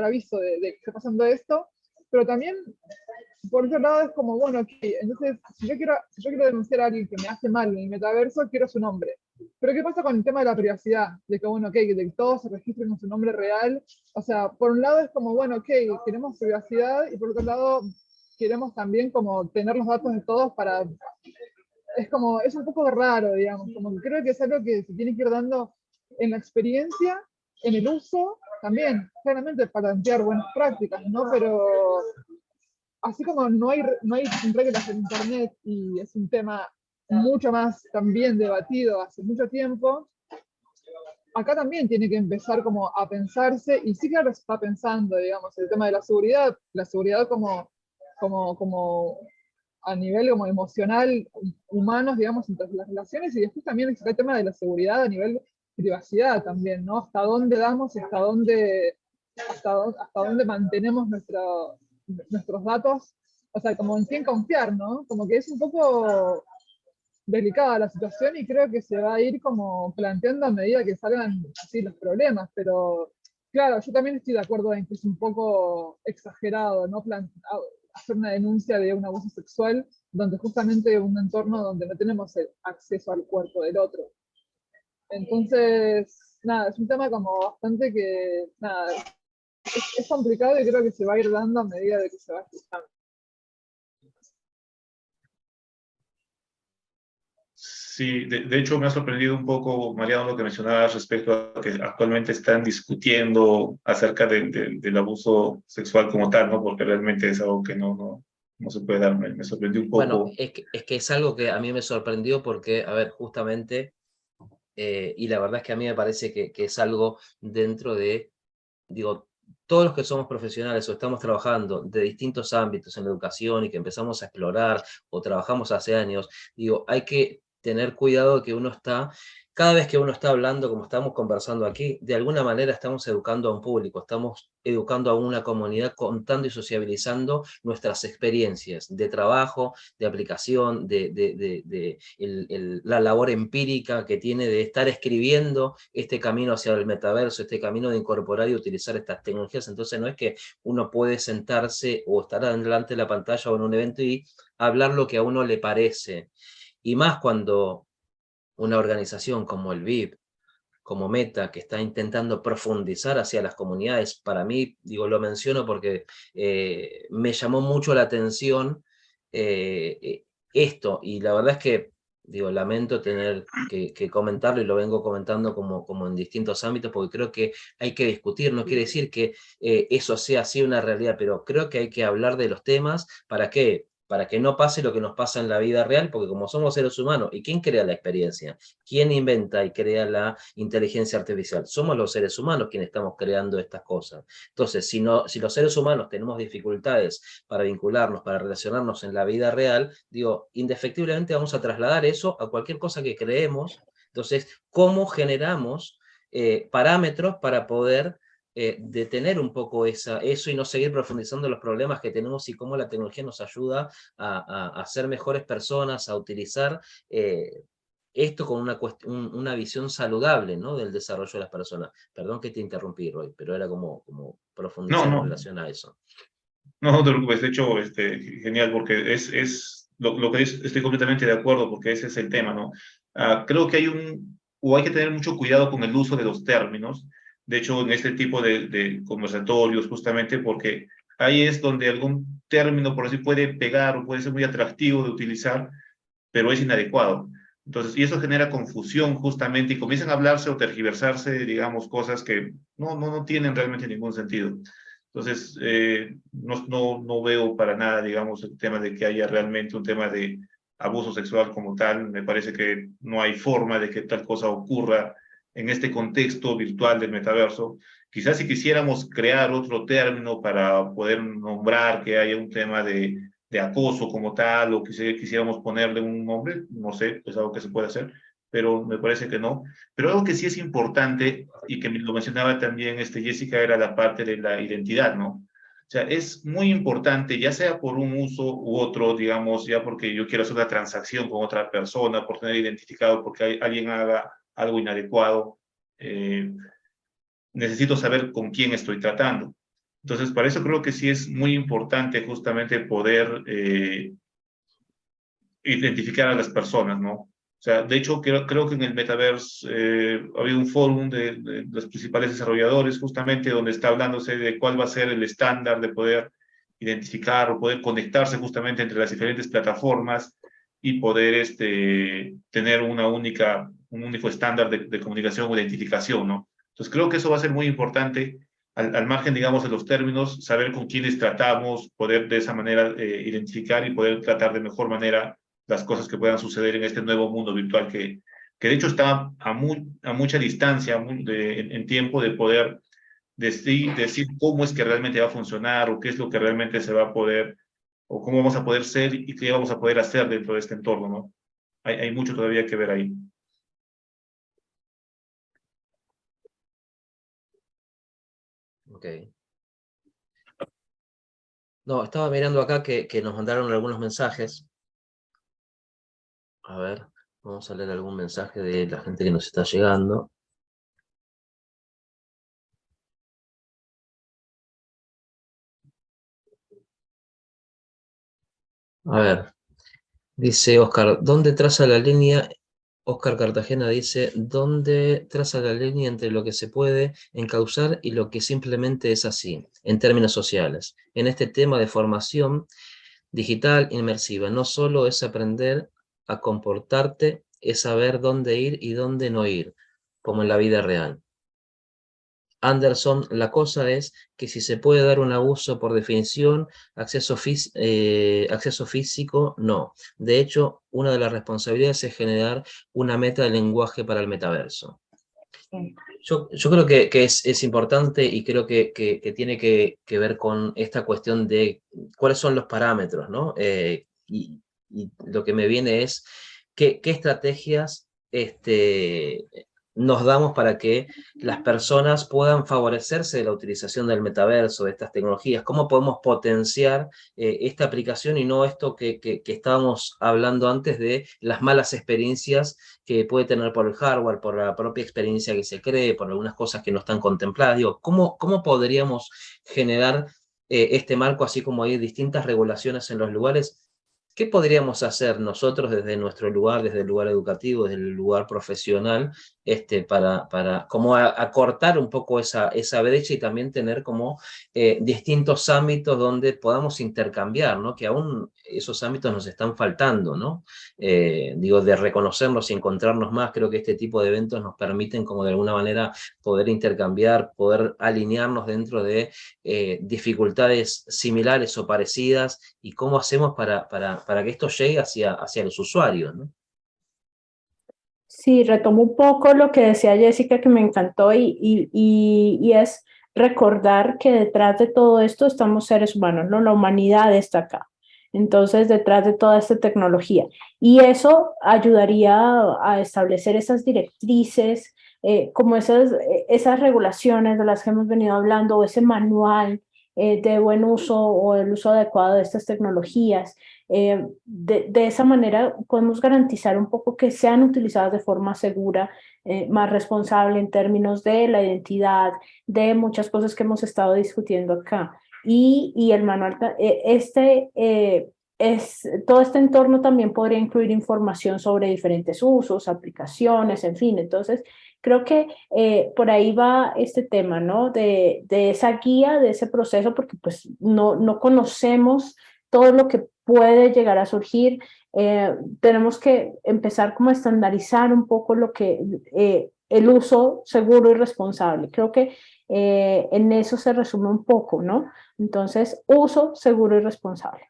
aviso de que está pasando esto, pero también por otro lado es como, bueno, okay, entonces si yo quiero denunciar a alguien que me hace mal en el metaverso, quiero su nombre. Pero ¿qué pasa con el tema de la privacidad? De que, bueno, ok, de que todos se registren con su nombre real. O sea, por un lado es como, bueno, ok, queremos privacidad y por otro lado queremos también como tener los datos de todos para es como, es un poco raro, digamos, como que creo que es algo que se tiene que ir dando en la experiencia, en el uso, también, claramente para plantear buenas prácticas, ¿no? Pero así como no hay reglas en Internet y es un tema mucho más también debatido hace mucho tiempo, acá también tiene que empezar como a pensarse, y sí claro se está pensando, digamos, el tema de la seguridad como a nivel como emocional, humanos, digamos, entre las relaciones, y después también está el tema de la seguridad a nivel privacidad también, ¿no? Hasta dónde damos y hasta dónde mantenemos nuestros datos, o sea, como en quién confiar, ¿no? Como que es un poco delicada la situación y creo que se va a ir como planteando a medida que salgan así los problemas, pero claro, yo también estoy de acuerdo en que es un poco exagerado, ¿no? Hacer una denuncia de un abuso sexual donde justamente un entorno donde no tenemos el acceso al cuerpo del otro. Entonces, nada, es un tema como bastante que, nada, es complicado y creo que se va a ir dando a medida de que se va escuchando. Sí, de hecho me ha sorprendido un poco, Mariano, lo que mencionabas respecto a que actualmente están discutiendo acerca del abuso sexual como tal, ¿no? Porque realmente es algo que no se puede dar. Me sorprendió un Bueno, poco. es que es algo que a mí me sorprendió porque, a ver, justamente, y la verdad es que a mí me parece que es algo dentro de, digo, todos los que somos profesionales o estamos trabajando de distintos ámbitos en la educación y que empezamos a explorar o trabajamos hace años, digo, hay que tener cuidado de que uno está, cada vez que uno está hablando, como estamos conversando aquí, de alguna manera estamos educando a un público, estamos educando a una comunidad, contando y sociabilizando nuestras experiencias de trabajo, de aplicación, la labor empírica que tiene de estar escribiendo este camino hacia el metaverso, este camino de incorporar y utilizar estas tecnologías. Entonces no es que uno puede sentarse o estar delante de la pantalla o en un evento y hablar lo que a uno le parece. Y más cuando una organización como el BIP, como Meta, que está intentando profundizar hacia las comunidades, para mí, digo, lo menciono porque me llamó mucho la atención esto, y la verdad es que, digo, lamento tener que comentarlo, y lo vengo comentando como en distintos ámbitos, porque creo que hay que discutir, no quiere decir que eso sea así una realidad, pero creo que hay que hablar de los temas. ¿Para qué? Para que no pase lo que nos pasa en la vida real, porque como somos seres humanos, ¿y quién crea la experiencia? ¿Quién inventa y crea la inteligencia artificial? Somos los seres humanos quienes estamos creando estas cosas. Entonces, si los seres humanos tenemos dificultades para vincularnos, para relacionarnos en la vida real, digo, indefectiblemente vamos a trasladar eso a cualquier cosa que creemos. Entonces, ¿cómo generamos parámetros para poder detener un poco eso y no seguir profundizando los problemas que tenemos, y cómo la tecnología nos ayuda a ser mejores personas, a utilizar esto con una visión saludable, ¿no?, del desarrollo de las personas? Perdón que te interrumpí, Roy, pero era como No, profundizar en no, relación a eso. No, no te preocupes, de hecho, genial, porque lo que estoy completamente de acuerdo, porque ese es el tema, ¿no? Creo que hay que tener mucho cuidado con el uso de los términos, de hecho, en este tipo de conversatorios, justamente porque ahí es donde algún término, por así, puede pegar o puede ser muy atractivo de utilizar, pero es inadecuado. Entonces, y eso genera confusión justamente y comienzan a hablarse o tergiversarse, digamos, cosas que no tienen realmente ningún sentido. Entonces, no veo para nada, digamos, el tema de que haya realmente un tema de abuso sexual como tal. Me parece que no hay forma de que tal cosa ocurra en este contexto virtual del metaverso. Quizás si quisiéramos crear otro término para poder nombrar que haya un tema de acoso como tal, o quisiéramos ponerle un nombre, no sé, es algo que se puede hacer, pero me parece que no. Pero algo que sí es importante, y que lo mencionaba también Jessica, era la parte de la identidad, ¿no? O sea, es muy importante, ya sea por un uso u otro, digamos, ya porque yo quiero hacer una transacción con otra persona, por tener identificado, porque alguien haga algo inadecuado, eh, necesito saber con quién estoy tratando. Entonces, para eso creo que sí es muy importante justamente poder identificar a las personas, ¿no? O sea, de hecho, creo que en el Metaverse ha habido un fórum de los principales desarrolladores justamente donde está hablándose de cuál va a ser el estándar de poder identificar o poder conectarse justamente entre las diferentes plataformas y poder tener un único estándar de comunicación o identificación, ¿no? Entonces creo que eso va a ser muy importante al margen, digamos, de los términos, saber con quiénes tratamos, poder de esa manera identificar y poder tratar de mejor manera las cosas que puedan suceder en este nuevo mundo virtual que de hecho está a mucha distancia en tiempo de poder decir cómo es que realmente va a funcionar o qué es lo que realmente se va a poder o cómo vamos a poder ser y qué vamos a poder hacer dentro de este entorno, ¿no? Hay mucho todavía que ver ahí. Ok. No, estaba mirando acá que nos mandaron algunos mensajes. A ver, vamos a leer algún mensaje de la gente que nos está llegando. A ver, dice Oscar, ¿dónde traza la línea? Oscar Cartagena dice, ¿dónde traza la línea entre lo que se puede encauzar y lo que simplemente es así, en términos sociales? En este tema de formación digital inmersiva, no solo es aprender a comportarte, es saber dónde ir y dónde no ir, como en la vida real. Anderson, la cosa es que si se puede dar un abuso por definición, acceso físico, no. De hecho, una de las responsabilidades es generar una meta de lenguaje para el metaverso. Yo creo que es importante y creo que tiene que ver con esta cuestión de cuáles son los parámetros, ¿no? Y lo que me viene es qué estrategias nos damos para que las personas puedan favorecerse de la utilización del metaverso, de estas tecnologías, cómo podemos potenciar esta aplicación y no esto que estábamos hablando antes de las malas experiencias que puede tener por el hardware, por la propia experiencia que se cree, por algunas cosas que no están contempladas. Digo, ¿cómo podríamos generar este marco, así como hay distintas regulaciones en los lugares? ¿Qué podríamos hacer nosotros desde nuestro lugar, desde el lugar educativo, desde el lugar profesional, para como acortar un poco esa brecha y también tener como distintos ámbitos donde podamos intercambiar, ¿no? Que aún esos ámbitos nos están faltando, ¿no? Digo, de reconocernos y encontrarnos más, creo que este tipo de eventos nos permiten como de alguna manera poder intercambiar, poder alinearnos dentro de dificultades similares o parecidas y cómo hacemos para que esto llegue hacia los usuarios, ¿no? Sí, retomo un poco lo que decía Jessica, que me encantó, y es recordar que detrás de todo esto estamos seres humanos, ¿no? La humanidad está acá. Entonces, detrás de toda esta tecnología. Y eso ayudaría a establecer esas directrices, como esas regulaciones de las que hemos venido hablando, o ese manual de buen uso o el uso adecuado de estas tecnologías. De esa manera podemos garantizar un poco que sean utilizadas de forma segura, más responsable en términos de la identidad, de muchas cosas que hemos estado discutiendo acá. y el manual, todo este entorno también podría incluir información sobre diferentes usos, aplicaciones, en fin. Entonces, creo que por ahí va este tema, ¿no? De esa guía, de ese proceso, porque pues no conocemos todo lo que puede llegar a surgir. Tenemos que empezar como a estandarizar un poco lo que el uso seguro y responsable. Creo que en eso se resume un poco, ¿no? Entonces, uso seguro y responsable.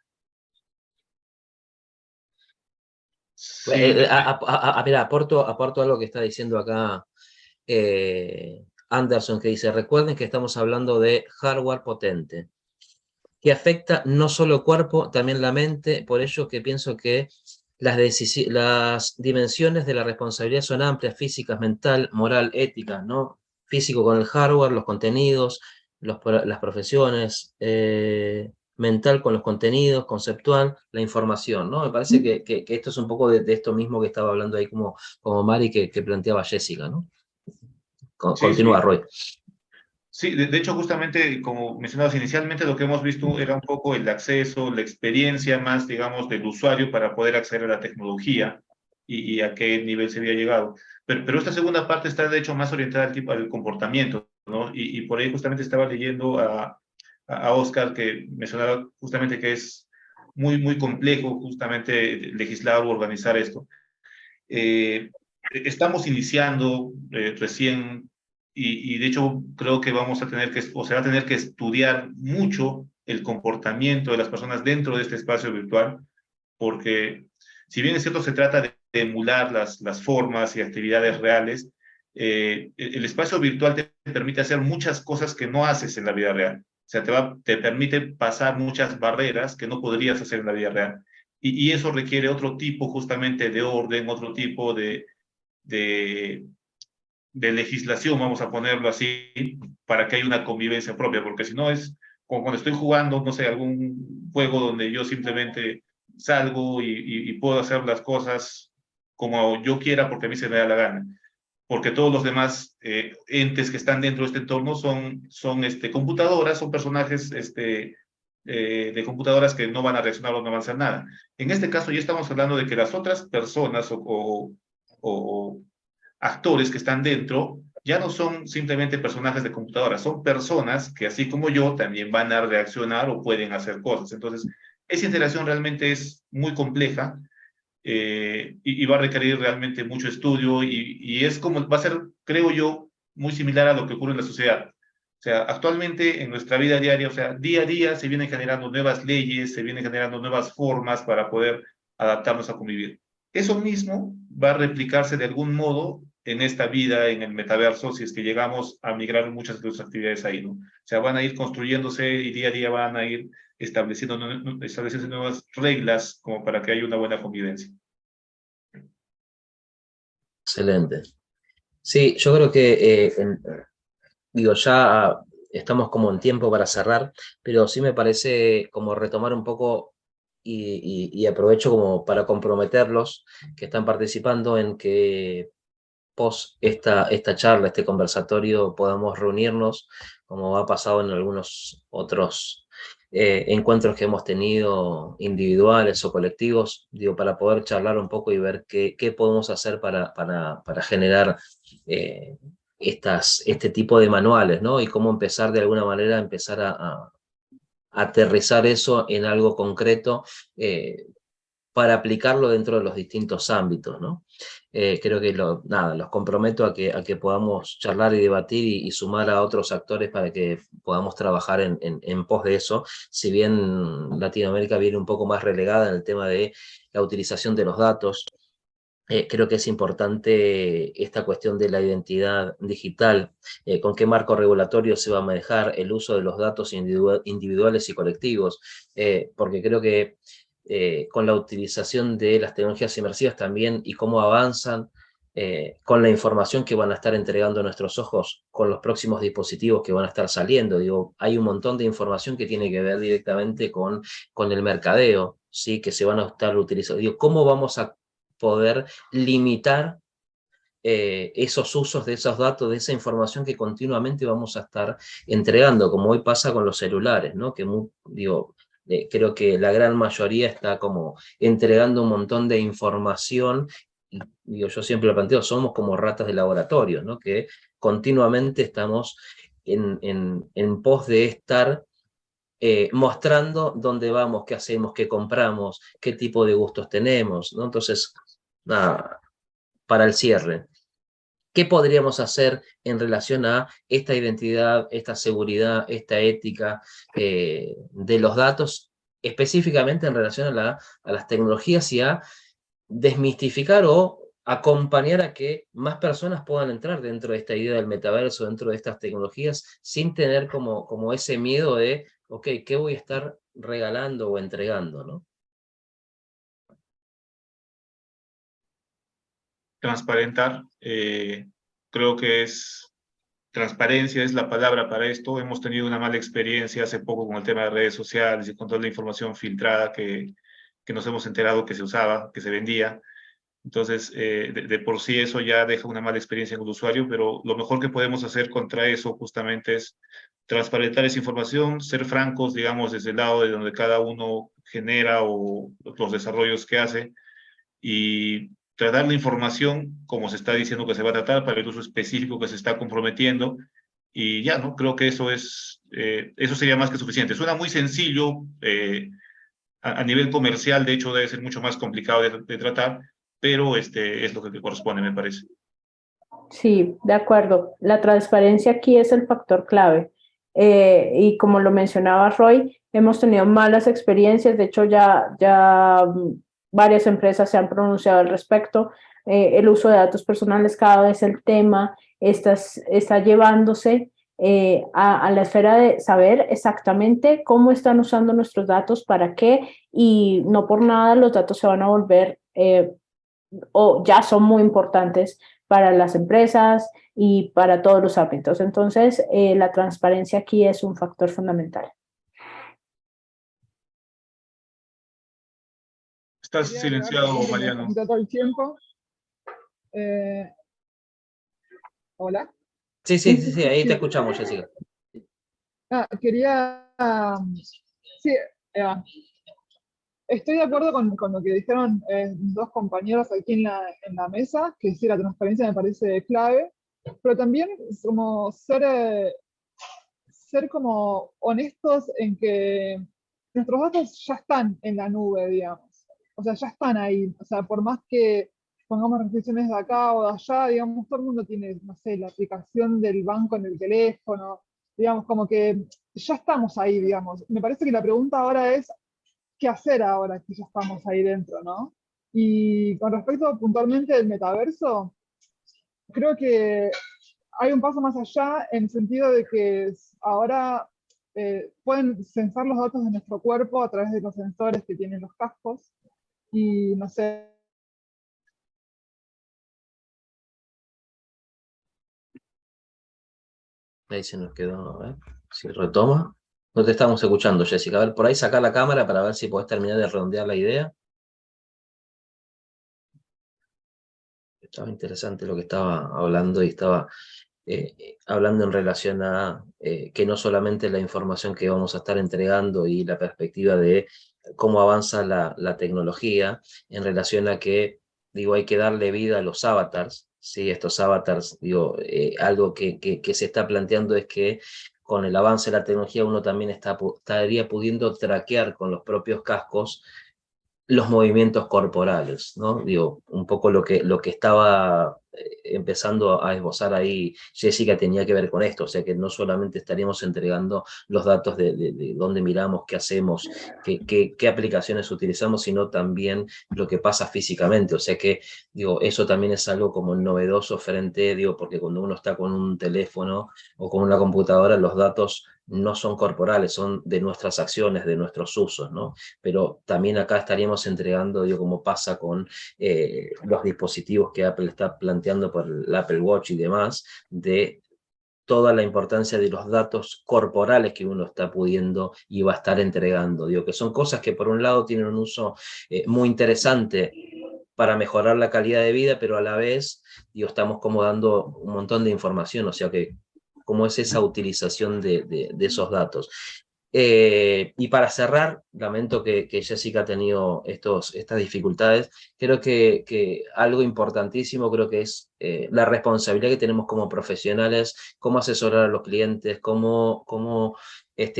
Sí, Mira, aporto algo que está diciendo acá Anderson, que dice, recuerden que estamos hablando de hardware potente, que afecta no solo el cuerpo, también la mente, por ello que pienso que las dimensiones de la responsabilidad son amplias, físicas, mental, moral, ética, ¿no? Físico con el hardware, los contenidos, las profesiones, mental con los contenidos, conceptual, la información, ¿no? Me parece que esto es un poco de esto mismo que estaba hablando ahí como Mari, que planteaba Jessica, ¿no? sí, Continúa, sí. Roy. Sí, de hecho, justamente, como mencionabas inicialmente, lo que hemos visto era un poco el acceso, la experiencia más, digamos, del usuario para poder acceder a la tecnología y a qué nivel se había llegado. Pero esta segunda parte está, de hecho, más orientada al tipo del comportamiento, ¿no? Y por ahí justamente estaba leyendo a Oscar, que mencionaba justamente que es muy complejo justamente legislar o organizar esto. Estamos iniciando recién y de hecho creo que vamos a tener que, o se va a tener que estudiar mucho el comportamiento de las personas dentro de este espacio virtual, porque si bien es cierto se trata de emular las formas y actividades reales, el espacio virtual te permite hacer muchas cosas que no haces en la vida real. O sea, te permite pasar muchas barreras que no podrías hacer en la vida real. Y eso requiere otro tipo justamente de orden, otro tipo de, de legislación, vamos a ponerlo así, para que haya una convivencia propia, porque si no es como cuando estoy jugando, no sé, algún juego donde yo simplemente salgo y puedo hacer las cosas como yo quiera porque a mí se me da la gana, porque todos los demás entes que están dentro de este entorno son computadoras, son personajes de computadoras que no van a reaccionar o no van a hacer nada. En este caso ya estamos hablando de que las otras personas o actores que están dentro ya no son simplemente personajes de computadora, son personas que así como yo también van a reaccionar o pueden hacer cosas. Entonces, esa interacción realmente es muy compleja y va a requerir realmente mucho estudio y es como, va a ser, creo yo, muy similar a lo que ocurre en la sociedad. O sea, actualmente en nuestra vida diaria, o sea, día a día se vienen generando nuevas leyes, se vienen generando nuevas formas para poder adaptarnos a convivir. Eso mismo va a replicarse de algún modo en esta vida, en el metaverso, si es que llegamos a migrar muchas de nuestras actividades ahí, ¿no? O sea, van a ir construyéndose y día a día van a ir estableciendo nuevas reglas como para que haya una buena convivencia. Excelente. Sí, yo creo que, digo, ya estamos como en tiempo para cerrar, pero sí me parece como retomar un poco y aprovecho como para comprometerlos que están participando en que post esta charla, este conversatorio, podamos reunirnos, como ha pasado en algunos otros encuentros que hemos tenido individuales o colectivos, digo, para poder charlar un poco y ver qué podemos hacer para generar este tipo de manuales, ¿no? Y cómo empezar de alguna manera, empezar a aterrizar eso en algo concreto para aplicarlo dentro de los distintos ámbitos, ¿no? Creo que los comprometo a que podamos charlar y debatir y sumar a otros actores para que podamos trabajar en pos de eso, si bien Latinoamérica viene un poco más relegada en el tema de la utilización de los datos. Creo que es importante esta cuestión de la identidad digital, con qué marco regulatorio se va a manejar el uso de los datos individuales y colectivos, porque creo que con la utilización de las tecnologías inmersivas también y cómo avanzan con la información que van a estar entregando nuestros ojos con los próximos dispositivos que van a estar saliendo. Digo, hay un montón de información que tiene que ver directamente con el mercadeo, ¿sí? Que se van a estar utilizando. Digo, ¿cómo vamos a poder limitar esos usos de esos datos, de esa información que continuamente vamos a estar entregando, como hoy pasa con los celulares, ¿no? Que creo que la gran mayoría está como entregando un montón de información. Yo siempre lo planteo, somos como ratas de laboratorio, ¿no? Que continuamente estamos en pos de estar mostrando dónde vamos, qué hacemos, qué compramos, qué tipo de gustos tenemos, ¿no? Entonces, nada, para el cierre, ¿qué podríamos hacer en relación a esta identidad, esta seguridad, esta ética de los datos, específicamente en relación a las tecnologías y a desmistificar o acompañar a que más personas puedan entrar dentro de esta idea del metaverso, dentro de estas tecnologías, sin tener como ese miedo de, ok, ¿qué voy a estar regalando o entregando, ¿no? Transparentar, creo que transparencia es la palabra para esto. Hemos tenido una mala experiencia hace poco con el tema de redes sociales y con toda la información filtrada que nos hemos enterado que se usaba, que se vendía. Entonces, de por sí eso ya deja una mala experiencia en el usuario, pero lo mejor que podemos hacer contra eso justamente es transparentar esa información, ser francos, digamos, desde el lado de donde cada uno genera o los desarrollos que hace, y tratar la información como se está diciendo que se va a tratar para el uso específico que se está comprometiendo. Y ya, ¿no? Creo que eso sería más que suficiente. Suena muy sencillo, a nivel comercial, de hecho, debe ser mucho más complicado de tratar, pero es lo que corresponde, me parece. Sí, de acuerdo. La transparencia aquí es el factor clave. Y como lo mencionaba Roy, hemos tenido malas experiencias. De hecho, ya varias empresas se han pronunciado al respecto. El uso de datos personales, cada vez el tema está llevándose a la esfera de saber exactamente cómo están usando nuestros datos, para qué, y no por nada los datos se van a volver o ya son muy importantes para las empresas y para todos los ámbitos. Entonces, la transparencia aquí es un factor fundamental. Estás silenciado, Mariano. Todo el tiempo. Hola. Sí, ahí te escuchamos, Jessica. Sí, estoy de acuerdo con lo que dijeron dos compañeros aquí en la mesa, que sí, la transparencia me parece clave, pero también como ser como honestos en que nuestros datos ya están en la nube, digamos. O sea, ya están ahí. O sea, por más que pongamos restricciones de acá o de allá, digamos, todo el mundo tiene, no sé, la aplicación del banco en el teléfono, digamos, como que ya estamos ahí, digamos. Me parece que la pregunta ahora es, ¿qué hacer ahora que ya estamos ahí dentro, no? Y con respecto puntualmente del metaverso, creo que hay un paso más allá en el sentido de que ahora pueden sensar los datos de nuestro cuerpo a través de los sensores que tienen los cascos, y no sé. Ahí se nos quedó, a ver si retoma. No te estamos escuchando, Jessica. A ver, por ahí saca la cámara para ver si podés terminar de redondear la idea. Estaba interesante lo que estaba hablando y estaba hablando en relación a que no solamente la información que vamos a estar entregando y la perspectiva de cómo avanza la tecnología en relación a que, digo, hay que darle vida a los avatars, ¿sí? Estos avatars, digo, algo que se está planteando es que con el avance de la tecnología uno también estaría pudiendo traquear con los propios cascos los movimientos corporales, ¿no? Digo, un poco lo que estaba empezando a esbozar ahí Jessica tenía que ver con esto, o sea que no solamente estaríamos entregando los datos de dónde miramos, qué hacemos, qué aplicaciones utilizamos, sino también lo que pasa físicamente, o sea que, digo, eso también es algo como novedoso frente, digo, porque cuando uno está con un teléfono o con una computadora, los datos no son corporales, son de nuestras acciones, de nuestros usos, ¿no? Pero también acá estaríamos entregando, digo, como pasa con los dispositivos que Apple está planteando por el Apple Watch y demás, de toda la importancia de los datos corporales que uno está pudiendo y va a estar entregando. Digo, que son cosas que por un lado tienen un uso muy interesante para mejorar la calidad de vida, pero a la vez, digo, estamos como dando un montón de información, o sea que cómo es esa utilización de esos datos. Y para cerrar, lamento que Jessica ha tenido estas dificultades. Creo que algo importantísimo creo que es la responsabilidad que tenemos como profesionales, cómo asesorar a los clientes, cómo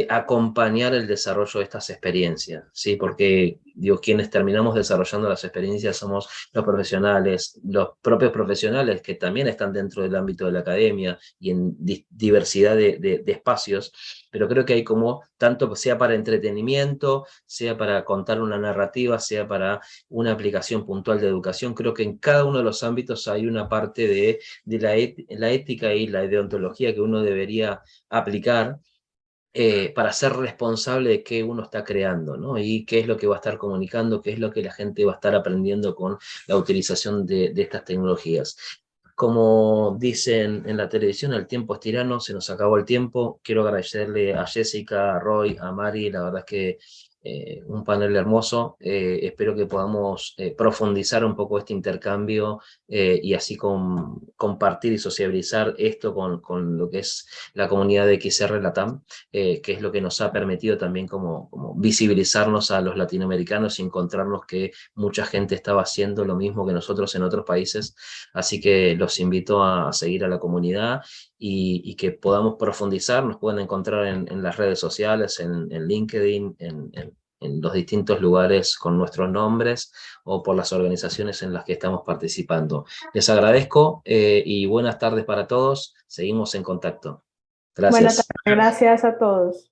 acompañar el desarrollo de estas experiencias, ¿sí? Porque digo, quienes terminamos desarrollando las experiencias somos los profesionales, los propios profesionales que también están dentro del ámbito de la academia y en diversidad de espacios, pero creo que hay como, tanto sea para entretenimiento, sea para contar una narrativa, sea para una aplicación puntual de educación, creo que en cada uno de los ámbitos hay una parte de la ética y la deontología que uno debería aplicar para ser responsable de qué uno está creando, ¿no? Y qué es lo que va a estar comunicando, qué es lo que la gente va a estar aprendiendo con la utilización de estas tecnologías. Como dicen en la televisión, el tiempo es tirano, se nos acabó el tiempo. Quiero agradecerle a Jessica, a Roy, a Mari, la verdad es que un panel hermoso. Espero que podamos profundizar un poco este intercambio y así compartir y sociabilizar esto con lo que es la comunidad de XR Latam, que es lo que nos ha permitido también como visibilizarnos a los latinoamericanos y encontrarnos que mucha gente estaba haciendo lo mismo que nosotros en otros países. Así que los invito a seguir a la comunidad y que podamos profundizar. Nos pueden encontrar en las redes sociales, en LinkedIn, en los distintos lugares con nuestros nombres o por las organizaciones en las que estamos participando. Les agradezco y buenas tardes para todos. Seguimos en contacto. Buenas Gracias. tardes, gracias a todos.